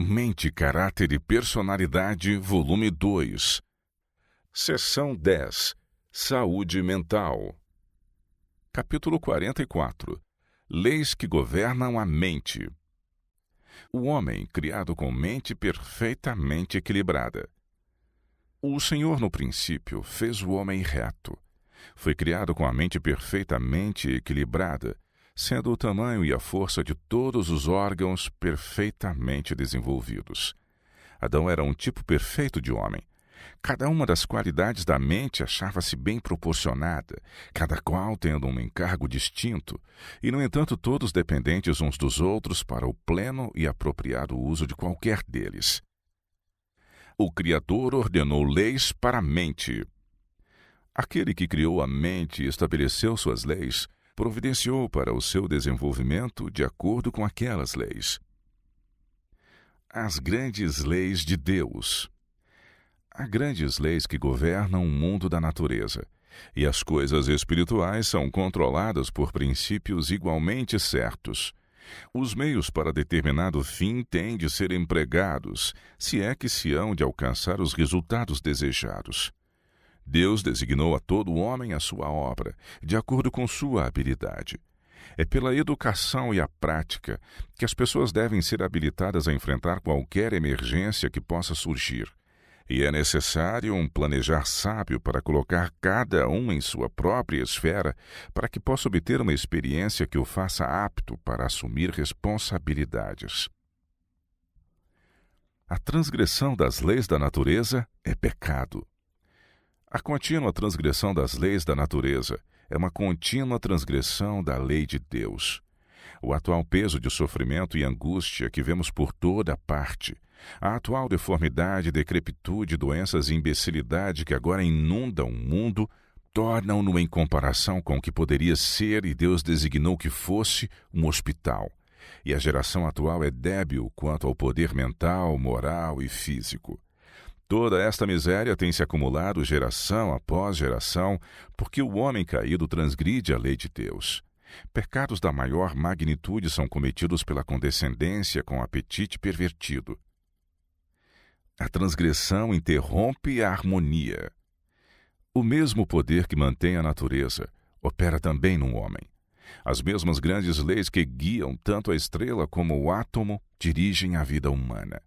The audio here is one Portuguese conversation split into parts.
Mente, Caráter e Personalidade, Volume 2. Seção 10. Saúde Mental. Capítulo 44. Leis que governam a mente. O homem criado com mente perfeitamente equilibrada. O Senhor, no princípio, fez o homem reto. Foi criado com a mente perfeitamente equilibrada, sendo o tamanho e a força de todos os órgãos perfeitamente desenvolvidos. Adão era um tipo perfeito de homem. Cada uma das qualidades da mente achava-se bem proporcionada, cada qual tendo um encargo distinto, e, no entanto, todos dependentes uns dos outros para o pleno e apropriado uso de qualquer deles. O Criador ordenou leis para a mente. Aquele que criou a mente e estabeleceu suas leis, providenciou para o seu desenvolvimento de acordo com aquelas leis. As grandes leis de Deus. Há grandes leis que governam o mundo da natureza, e as coisas espirituais são controladas por princípios igualmente certos. Os meios para determinado fim têm de ser empregados, se é que se hão de alcançar os resultados desejados. Deus designou a todo homem a sua obra, de acordo com sua habilidade. É pela educação e a prática que as pessoas devem ser habilitadas a enfrentar qualquer emergência que possa surgir. E é necessário um planejar sábio para colocar cada um em sua própria esfera, para que possa obter uma experiência que o faça apto para assumir responsabilidades. A transgressão das leis da natureza é pecado. A contínua transgressão das leis da natureza é uma contínua transgressão da lei de Deus. O atual peso de sofrimento e angústia que vemos por toda parte, a atual deformidade, decrepitude, doenças e imbecilidade que agora inundam o mundo, tornam-no em comparação com o que poderia ser e Deus designou que fosse um hospital. E a geração atual é débil quanto ao poder mental, moral e físico. Toda esta miséria tem se acumulado geração após geração, porque o homem caído transgride a lei de Deus. Pecados da maior magnitude são cometidos pela condescendência com apetite pervertido. A transgressão interrompe a harmonia. O mesmo poder que mantém a natureza opera também no homem. As mesmas grandes leis que guiam tanto a estrela como o átomo dirigem a vida humana.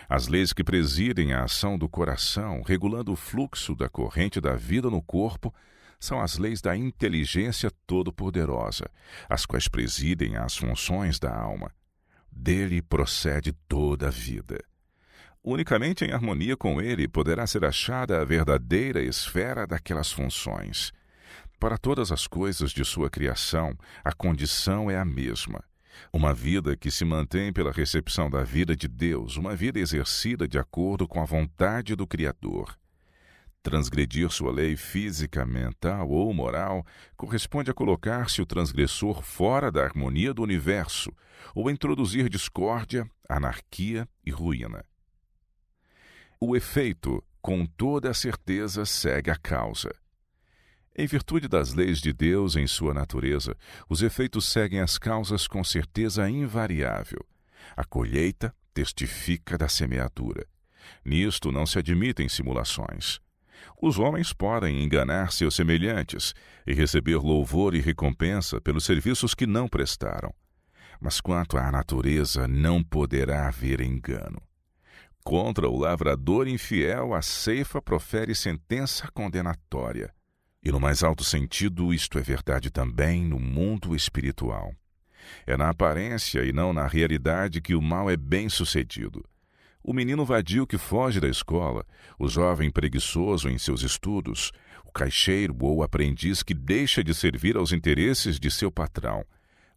As leis que presidem a ação do coração, regulando o fluxo da corrente da vida no corpo, são as leis da inteligência todo-poderosa, as quais presidem as funções da alma. Dele procede toda a vida. Unicamente em harmonia com ele poderá ser achada a verdadeira esfera daquelas funções. Para todas as coisas de sua criação, a condição é a mesma. Uma vida que se mantém pela recepção da vida de Deus, uma vida exercida de acordo com a vontade do Criador. Transgredir sua lei física, mental ou moral corresponde a colocar-se o transgressor fora da harmonia do universo ou a introduzir discórdia, anarquia e ruína. O efeito, com toda a certeza, segue a causa. Em virtude das leis de Deus em sua natureza, os efeitos seguem as causas com certeza invariável. A colheita testifica da semeadura. Nisto não se admitem simulações. Os homens podem enganar seus semelhantes e receber louvor e recompensa pelos serviços que não prestaram. Mas quanto à natureza, não poderá haver engano. Contra o lavrador infiel, a ceifa profere sentença condenatória. E no mais alto sentido, isto é verdade também no mundo espiritual. É na aparência e não na realidade que o mal é bem-sucedido. O menino vadio que foge da escola, o jovem preguiçoso em seus estudos, o caixeiro ou aprendiz que deixa de servir aos interesses de seu patrão,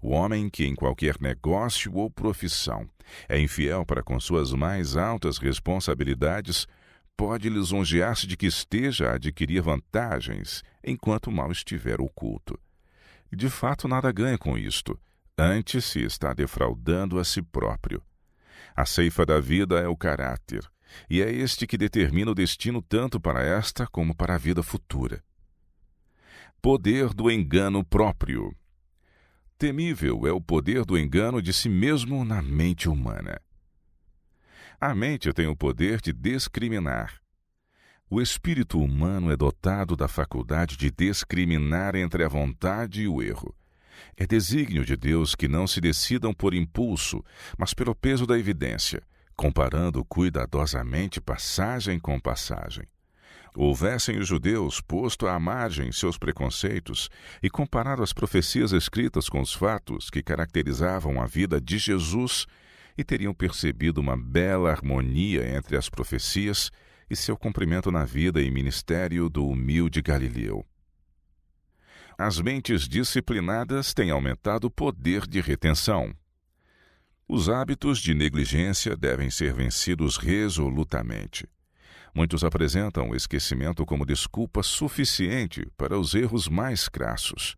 o homem que em qualquer negócio ou profissão é infiel para com suas mais altas responsabilidades, pode lisonjear-se de que esteja a adquirir vantagens enquanto o mal estiver oculto. De fato, nada ganha com isto, antes se está defraudando a si próprio. A ceifa da vida é o caráter, e é este que determina o destino tanto para esta como para a vida futura. Poder do engano próprio. Temível é o poder do engano de si mesmo na mente humana. A mente tem o poder de discriminar. O espírito humano é dotado da faculdade de discriminar entre a vontade e o erro. É desígnio de Deus que não se decidam por impulso, mas pelo peso da evidência, comparando cuidadosamente passagem com passagem. Houvessem os judeus posto à margem seus preconceitos e comparado as profecias escritas com os fatos que caracterizavam a vida de Jesus, e teriam percebido uma bela harmonia entre as profecias e seu cumprimento na vida e ministério do humilde Galileu. As mentes disciplinadas têm aumentado o poder de retenção. Os hábitos de negligência devem ser vencidos resolutamente. Muitos apresentam o esquecimento como desculpa suficiente para os erros mais crassos.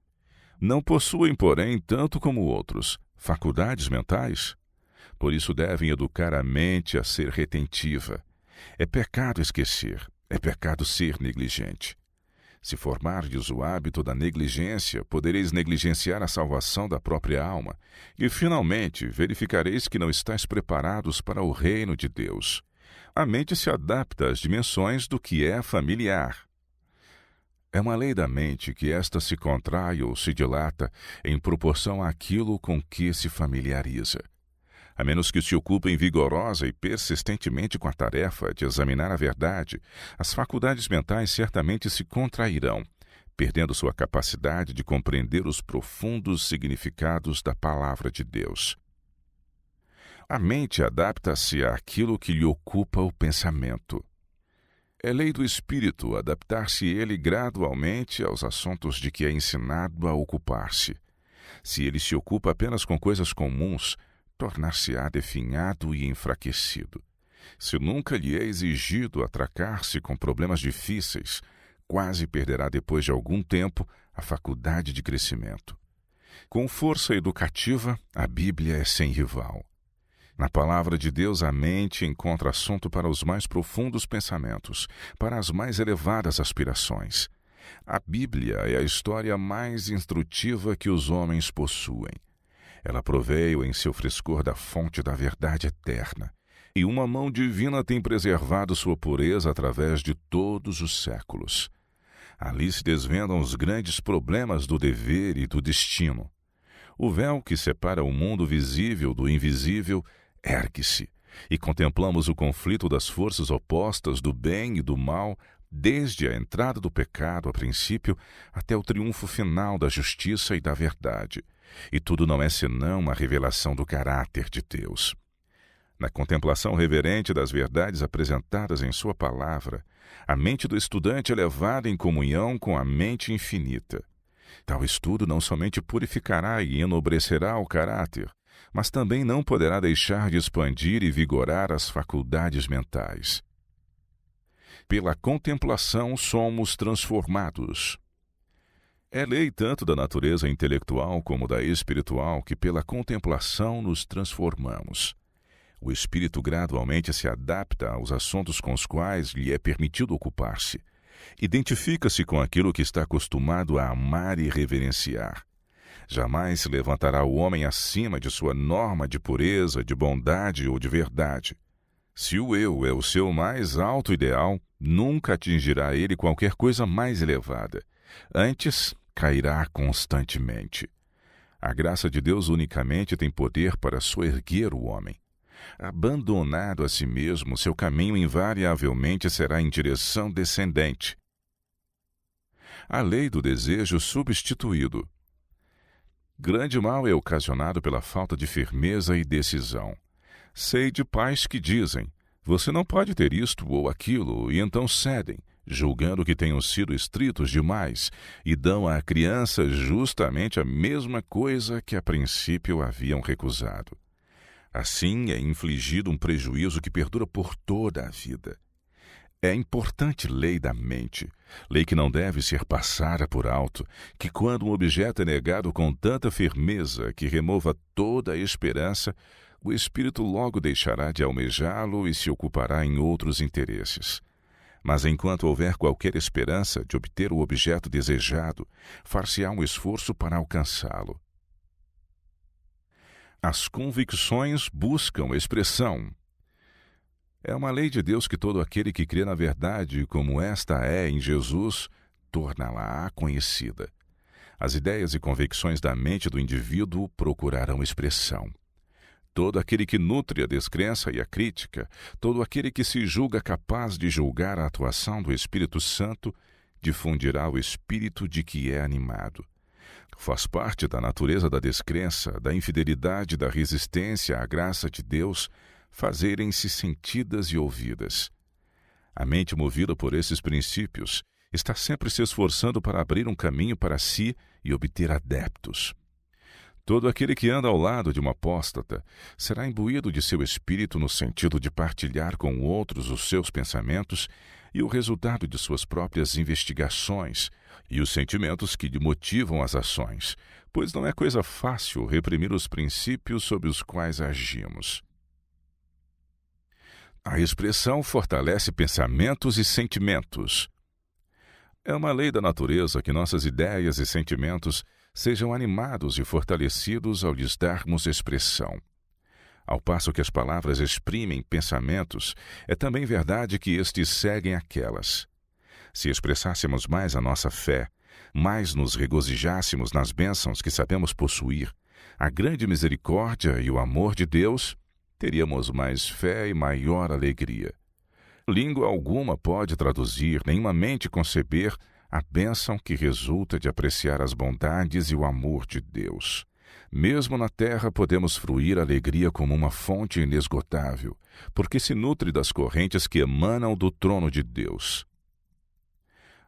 Não possuem, porém, tanto como outros, faculdades mentais. Por isso devem educar a mente a ser retentiva. É pecado esquecer, é pecado ser negligente. Se formardes o hábito da negligência, podereis negligenciar a salvação da própria alma, e finalmente verificareis que não estáis preparados para o reino de Deus. A mente se adapta às dimensões do que é familiar. É uma lei da mente que esta se contrai ou se dilata em proporção àquilo com que se familiariza. A menos que se ocupem vigorosa e persistentemente com a tarefa de examinar a verdade, as faculdades mentais certamente se contrairão, perdendo sua capacidade de compreender os profundos significados da palavra de Deus. A mente adapta-se àquilo que lhe ocupa o pensamento. É lei do espírito adaptar-se ele gradualmente aos assuntos de que é ensinado a ocupar-se. Se ele se ocupa apenas com coisas comuns, tornar-se-á definhado e enfraquecido. Se nunca lhe é exigido atracar-se com problemas difíceis, quase perderá depois de algum tempo a faculdade de crescimento. Com força educativa, a Bíblia é sem rival. Na palavra de Deus, a mente encontra assunto para os mais profundos pensamentos, para as mais elevadas aspirações. A Bíblia é a história mais instrutiva que os homens possuem. Ela proveio em seu frescor da fonte da verdade eterna, e uma mão divina tem preservado sua pureza através de todos os séculos. Ali se desvendam os grandes problemas do dever e do destino. O véu que separa o mundo visível do invisível ergue-se, e contemplamos o conflito das forças opostas do bem e do mal, desde a entrada do pecado a princípio até o triunfo final da justiça e da verdade. E tudo não é senão uma revelação do caráter de Deus. Na contemplação reverente das verdades apresentadas em sua palavra, a mente do estudante é levada em comunhão com a mente infinita. Tal estudo não somente purificará e enobrecerá o caráter, mas também não poderá deixar de expandir e vigorar as faculdades mentais. Pela contemplação somos transformados. É lei tanto da natureza intelectual como da espiritual que pela contemplação nos transformamos. O espírito gradualmente se adapta aos assuntos com os quais lhe é permitido ocupar-se. Identifica-se com aquilo que está acostumado a amar e reverenciar. Jamais se levantará o homem acima de sua norma de pureza, de bondade ou de verdade. Se o eu é o seu mais alto ideal, nunca atingirá ele qualquer coisa mais elevada. Antes, cairá constantemente. A graça de Deus unicamente tem poder para soerguer o homem. Abandonado a si mesmo, seu caminho invariavelmente será em direção descendente. A lei do desejo substituído. Grande mal é ocasionado pela falta de firmeza e decisão. Sei de pais que dizem: você não pode ter isto ou aquilo, e então cedem, julgando que tenham sido estritos demais, e dão à criança justamente a mesma coisa que a princípio haviam recusado. Assim é infligido um prejuízo que perdura por toda a vida. É a importante lei da mente, lei que não deve ser passada por alto, que quando um objeto é negado com tanta firmeza que remova toda a esperança, o espírito logo deixará de almejá-lo e se ocupará em outros interesses. Mas enquanto houver qualquer esperança de obter o objeto desejado, far-se-á um esforço para alcançá-lo. As convicções buscam expressão. É uma lei de Deus que todo aquele que crê na verdade, como esta é em Jesus, torná-la conhecida. As ideias e convicções da mente do indivíduo procurarão expressão. Todo aquele que nutre a descrença e a crítica, todo aquele que se julga capaz de julgar a atuação do Espírito Santo, difundirá o espírito de que é animado. Faz parte da natureza da descrença, da infidelidade, da resistência à graça de Deus, fazerem-se sentidas e ouvidas. A mente movida por esses princípios está sempre se esforçando para abrir um caminho para si e obter adeptos. Todo aquele que anda ao lado de uma apóstata será imbuído de seu espírito no sentido de partilhar com outros os seus pensamentos e o resultado de suas próprias investigações e os sentimentos que lhe motivam as ações, pois não é coisa fácil reprimir os princípios sob os quais agimos. A expressão fortalece pensamentos e sentimentos. É uma lei da natureza que nossas ideias e sentimentos sejam animados e fortalecidos ao lhes darmos expressão. Ao passo que as palavras exprimem pensamentos, é também verdade que estes seguem aquelas. Se expressássemos mais a nossa fé, mais nos regozijássemos nas bênçãos que sabemos possuir, a grande misericórdia e o amor de Deus, teríamos mais fé e maior alegria. Língua alguma pode traduzir, nenhuma mente conceber a bênção que resulta de apreciar as bondades e o amor de Deus. Mesmo na terra podemos fruir alegria como uma fonte inesgotável, porque se nutre das correntes que emanam do trono de Deus.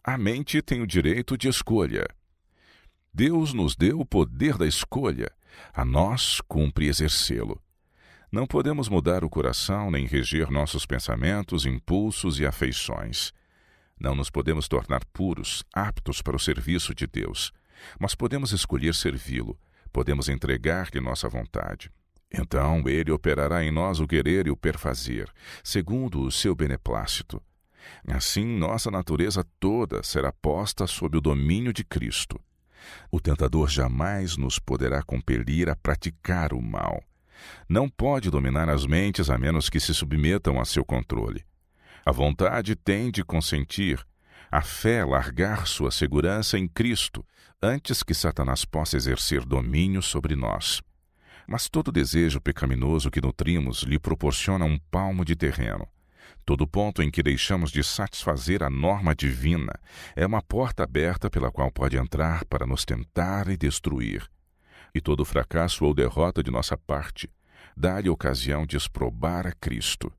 A mente tem o direito de escolha. Deus nos deu o poder da escolha, a nós cumpre exercê-lo. Não podemos mudar o coração nem reger nossos pensamentos, impulsos e afeições. Não nos podemos tornar puros, aptos para o serviço de Deus, mas podemos escolher servi-lo, podemos entregar-lhe nossa vontade. Então ele operará em nós o querer e o perfazer, segundo o seu beneplácito. Assim, nossa natureza toda será posta sob o domínio de Cristo. O tentador jamais nos poderá compelir a praticar o mal. Não pode dominar as mentes a menos que se submetam a seu controle. A vontade tem de consentir, a fé largar sua segurança em Cristo, antes que Satanás possa exercer domínio sobre nós. Mas todo desejo pecaminoso que nutrimos lhe proporciona um palmo de terreno. Todo ponto em que deixamos de satisfazer a norma divina é uma porta aberta pela qual pode entrar para nos tentar e destruir. E todo fracasso ou derrota de nossa parte dá-lhe ocasião de exprobar a Cristo.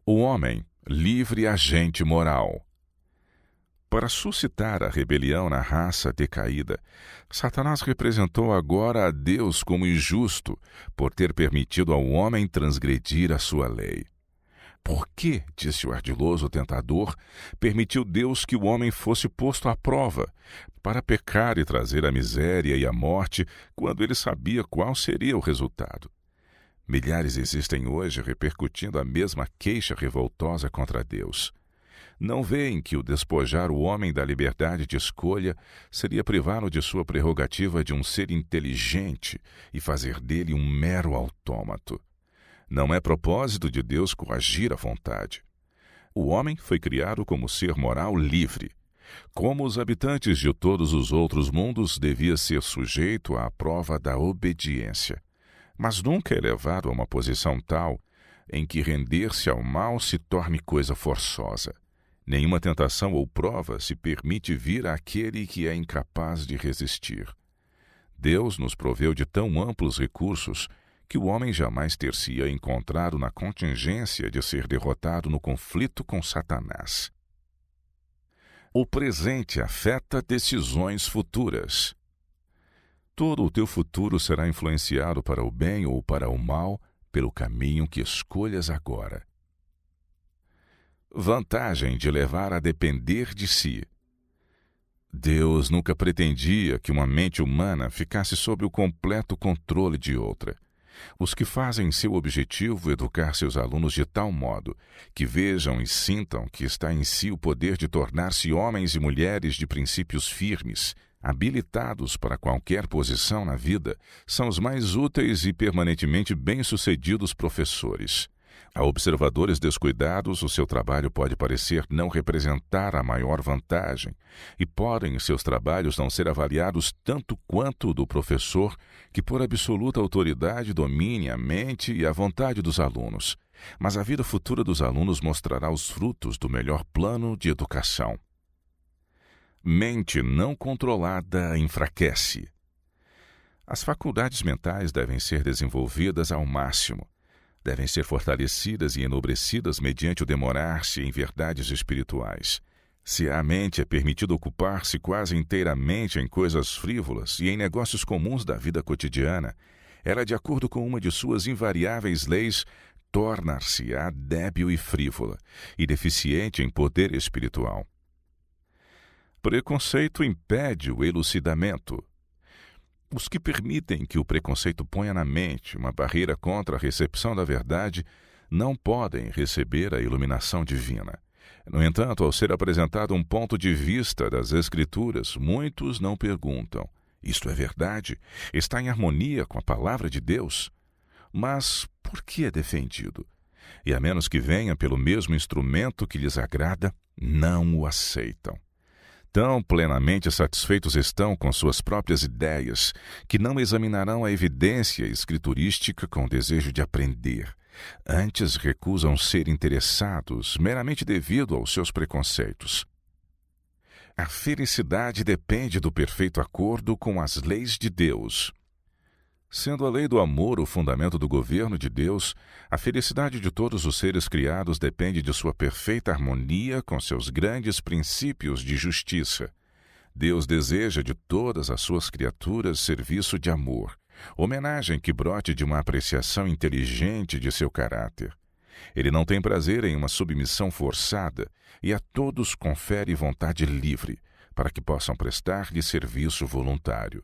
O homem, livre agente moral. Para suscitar a rebelião na raça decaída, Satanás representou agora a Deus como injusto por ter permitido ao homem transgredir a sua lei. Por que, disse o ardiloso tentador, permitiu Deus que o homem fosse posto à prova, para pecar e trazer a miséria e a morte, quando ele sabia qual seria o resultado? Milhares existem hoje repercutindo a mesma queixa revoltosa contra Deus. Não veem que o despojar o homem da liberdade de escolha seria privá-lo de sua prerrogativa de um ser inteligente e fazer dele um mero autômato. Não é propósito de Deus coagir a vontade. O homem foi criado como ser moral livre. Como os habitantes de todos os outros mundos, devia ser sujeito à prova da obediência. Mas nunca é levado a uma posição tal em que render-se ao mal se torne coisa forçosa. Nenhuma tentação ou prova se permite vir àquele que é incapaz de resistir. Deus nos proveu de tão amplos recursos que o homem jamais ter-se-ia encontrado na contingência de ser derrotado no conflito com Satanás. O presente afeta decisões futuras. Todo o teu futuro será influenciado para o bem ou para o mal pelo caminho que escolhas agora. Vantagem de levar a depender de si. Deus nunca pretendia que uma mente humana ficasse sob o completo controle de outra. Os que fazem seu objetivo educar seus alunos de tal modo que vejam e sintam que está em si o poder de tornar-se homens e mulheres de princípios firmes, habilitados para qualquer posição na vida, são os mais úteis e permanentemente bem-sucedidos professores. A observadores descuidados, o seu trabalho pode parecer não representar a maior vantagem, e podem seus trabalhos não ser avaliados tanto quanto o do professor, que por absoluta autoridade domine a mente e a vontade dos alunos. Mas a vida futura dos alunos mostrará os frutos do melhor plano de educação. Mente não controlada enfraquece. As faculdades mentais devem ser desenvolvidas ao máximo. Devem ser fortalecidas e enobrecidas mediante o demorar-se em verdades espirituais. Se à mente é permitido ocupar-se quase inteiramente em coisas frívolas e em negócios comuns da vida cotidiana, ela, de acordo com uma de suas invariáveis leis, tornar-se-á débil e frívola, e deficiente em poder espiritual. Preconceito impede o elucidamento. Os que permitem que o preconceito ponha na mente uma barreira contra a recepção da verdade não podem receber a iluminação divina. No entanto, ao ser apresentado um ponto de vista das Escrituras, muitos não perguntam: isto é verdade? Está em harmonia com a palavra de Deus? Mas por que é defendido? E a menos que venha pelo mesmo instrumento que lhes agrada, não o aceitam. Tão plenamente satisfeitos estão com suas próprias ideias, que não examinarão a evidência escriturística com o desejo de aprender. Antes recusam ser interessados meramente devido aos seus preconceitos. A felicidade depende do perfeito acordo com as leis de Deus. Sendo a lei do amor o fundamento do governo de Deus, a felicidade de todos os seres criados depende de sua perfeita harmonia com seus grandes princípios de justiça. Deus deseja de todas as suas criaturas serviço de amor, homenagem que brote de uma apreciação inteligente de seu caráter. Ele não tem prazer em uma submissão forçada e a todos confere vontade livre, para que possam prestar-lhe serviço voluntário.